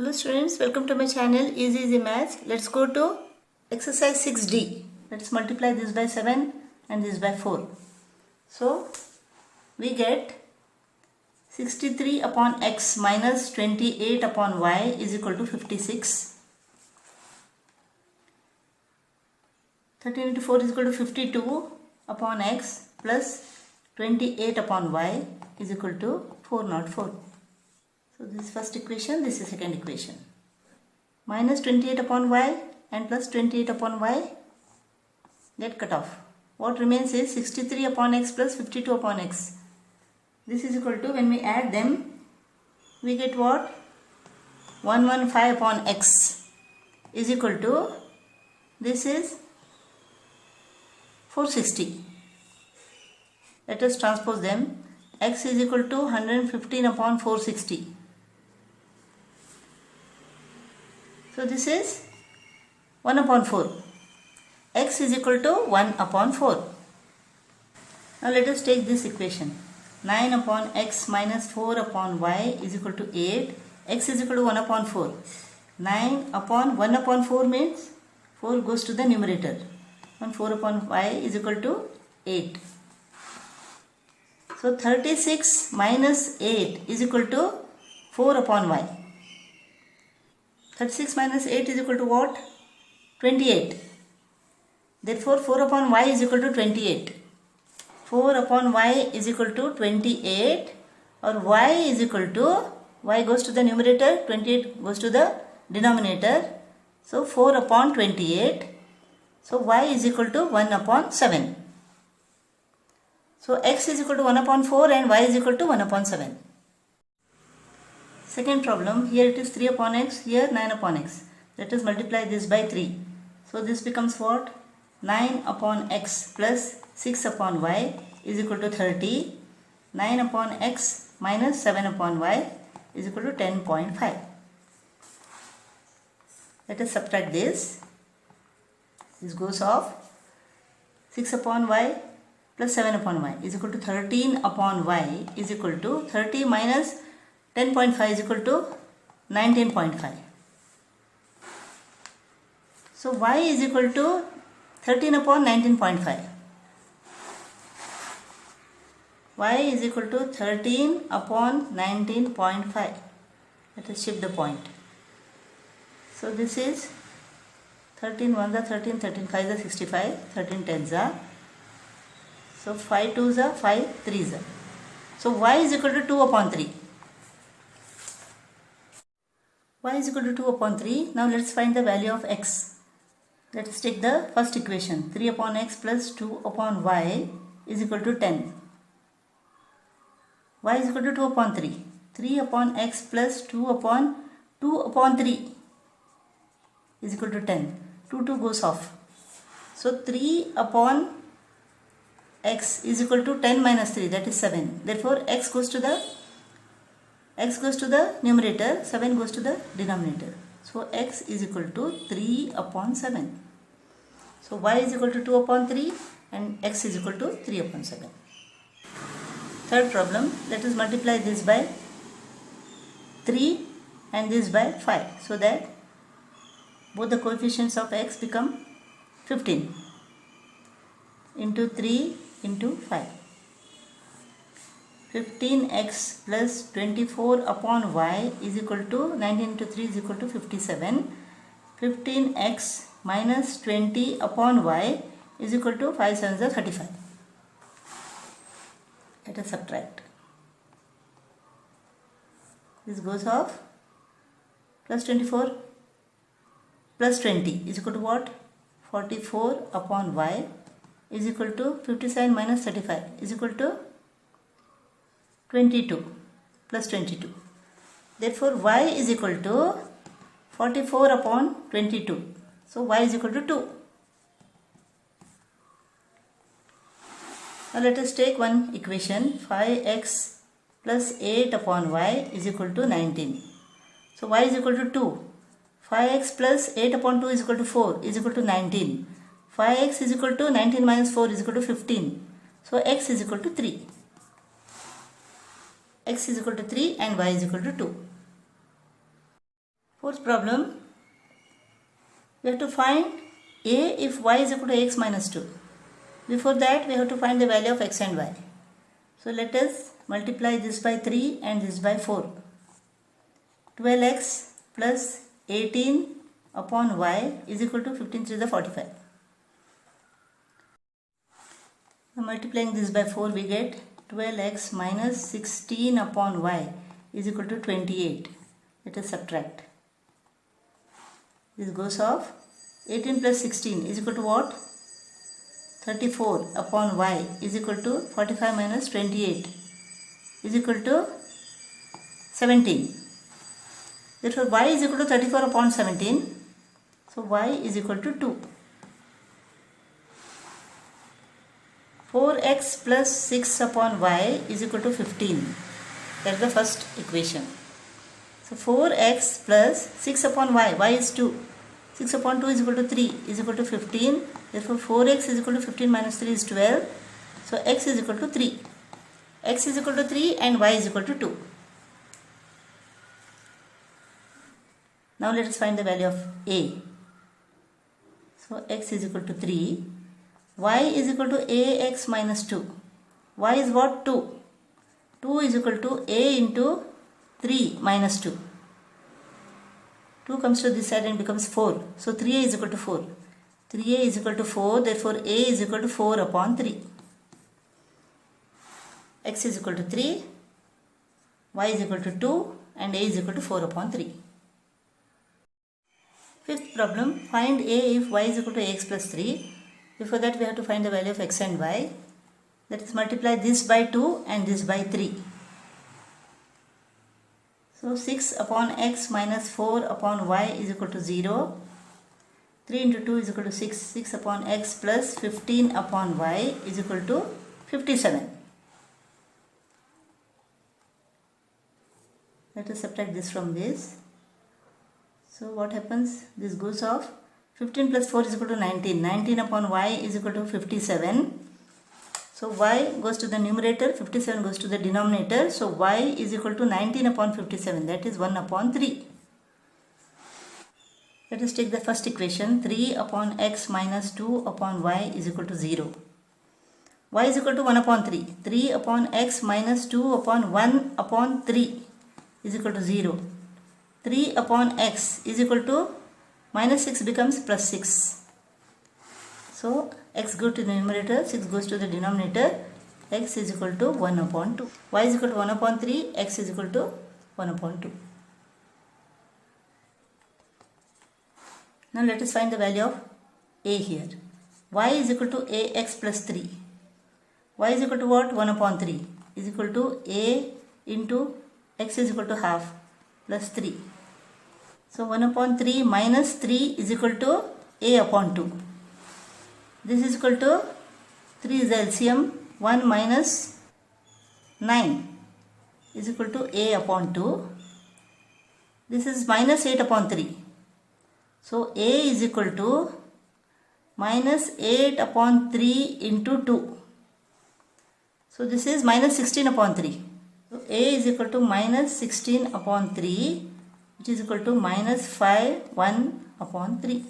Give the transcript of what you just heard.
Hello students, welcome to my channel Easy Easy Maths. Let's go to exercise 6D. Let's multiply this by 7 and this by 4. So we get 63 upon x minus 28 upon y is equal to 56. 13 into 4 is equal to 52 upon x plus 28 upon y is equal to 404. So this is first equation, this is second equation. Minus 28 upon y and plus 28 upon y get cut off. What remains is 63 upon x plus 52 upon x. This is equal to, when we add them, we get what? 115 upon x is equal to, this is 460. Let us transpose them. X is equal to 115 upon 460. So this is 1 upon 4. X is equal to 1 upon 4. Now let us take this equation. 9 upon x minus 4 upon y is equal to 8. X is equal to 1 upon 4. 9 upon 1 upon 4 means 4 goes to the numerator. And 4 upon y is equal to 8. So 36 minus 8 is equal to 4 upon y. 36 minus 8 is equal to what? 28. Therefore 4 upon y is equal to 28. 4 upon y is equal to 28, or y is equal to, y goes to the numerator, 28 goes to the denominator. So 4 upon 28. So y is equal to 1 upon 7. So x is equal to 1 upon 4 and y is equal to 1 upon 7. Second problem, here it is 3 upon x, here 9 upon x. Let us multiply this by 3. So this becomes what? 9 upon x plus 6 upon y is equal to 30. 9 upon x minus 7 upon y is equal to 10.5. Let us subtract this. This goes off. 6 upon y plus 7 upon y is equal to 13 upon y is equal to 30 minus 10.5 is equal to 19.5. So y is equal to 13 upon 19.5. Y is equal to 13 upon 19.5. Let us shift the point. So this is 13 1s are 13, 13 5s are 65, 13 10s are. So 5 2s are 5, 3s are. So y is equal to 2 upon 3. Y is equal to 2 upon 3. Now let's find the value of x. Let's take the first equation. 3 upon x plus 2 upon y is equal to 10. Y is equal to 2 upon 3. 3 upon x plus 2 upon 3 is equal to 10. 2 goes off. So 3 upon x is equal to 10 minus 3, that is 7. Therefore x goes to the numerator, 7 goes to the denominator. So x is equal to 3 upon 7. So y is equal to 2 upon 3 and x is equal to 3 upon 7. Third problem, let us multiply this by 3 and this by 5, so that both the coefficients of x become 15 into 3 into 5. 15x plus 24 upon y is equal to 19 into 3 is equal to 57. 15x minus 20 upon y is equal to 5 7s are 35. Let us subtract. This goes off. Plus 24 plus 20 is equal to what? 44 upon y is equal to 57 minus 35 is equal to 22 plus 22. Therefore y is equal to 44 upon 22. So y is equal to 2. Now let us take one equation. 5x plus 8 upon y is equal to 19. So y is equal to 2. 5x plus 8 upon 2 is equal to 4 is equal to 19. 5x is equal to 19 minus 4 is equal to 15. So x is equal to 3. X is equal to 3 and y is equal to 2. Fourth problem, we have to find a if y is equal to x minus 2. Before that, we have to find the value of x and y. So let us multiply this by 3 and this by 4. 12x plus 18 upon y is equal to 15 to the 45. Now multiplying this by 4, we get 12x minus 16 upon y is equal to 28. Let us subtract. This goes off. 18 plus 16 is equal to what? 34 upon y is equal to 45 minus 28 is equal to 17. Therefore, y is equal to 34 upon 17. So, y is equal to 2. 4x plus 6 upon y is equal to 15. That is the first equation. So, 4x plus 6 upon y is 2. 6 upon 2 is equal to 3 is equal to 15. Therefore, 4x is equal to 15 minus 3 is 12. So, x is equal to 3. X is equal to 3 and y is equal to 2. Now, let us find the value of a. So, x is equal to 3. Y is equal to ax minus 2. Y is what? 2. 2 is equal to a into 3 minus 2. 2 comes to this side and becomes 4. So 3a is equal to 4. 3a is equal to 4. Therefore, a is equal to 4 upon 3. X is equal to 3. Y is equal to 2. And a is equal to 4 upon 3. Fifth problem. Find a if y is equal to x plus 3. Before that, we have to find the value of x and y. Let us multiply this by 2 and this by 3. So 6 upon x minus 4 upon y is equal to 0. 3 into 2 is equal to 6. 6 upon x plus 15 upon y is equal to 57. Let us subtract this from this. So what happens? This goes off. 15 plus 4 is equal to 19. 19 upon y is equal to 57. So y goes to the numerator, 57 goes to the denominator. So y is equal to 19 upon 57, that is 1 upon 3. Let us take the first equation. 3 upon x minus 2 upon y is equal to 0. Y is equal to 1 upon 3. 3 upon x minus 2 upon 1 upon 3 is equal to 0. 3 upon x is equal to minus 6 becomes plus 6. So x goes to the numerator, 6 goes to the denominator, x is equal to 1 upon 2. Y is equal to 1 upon 3, x is equal to 1 upon 2. Now let us find the value of a here. Y is equal to ax plus 3. Y is equal to what? 1 upon 3 is equal to a into x is equal to half plus 3. So 1 upon 3 minus 3 is equal to a upon 2. This is equal to 3 is the LCM. 1 minus 9 is equal to a upon 2. This is minus 8 upon 3. So a is equal to minus 8 upon 3 into 2. So this is minus 16 upon 3. So a is equal to minus 16 upon 3, which is equal to minus 5, 1 upon 3.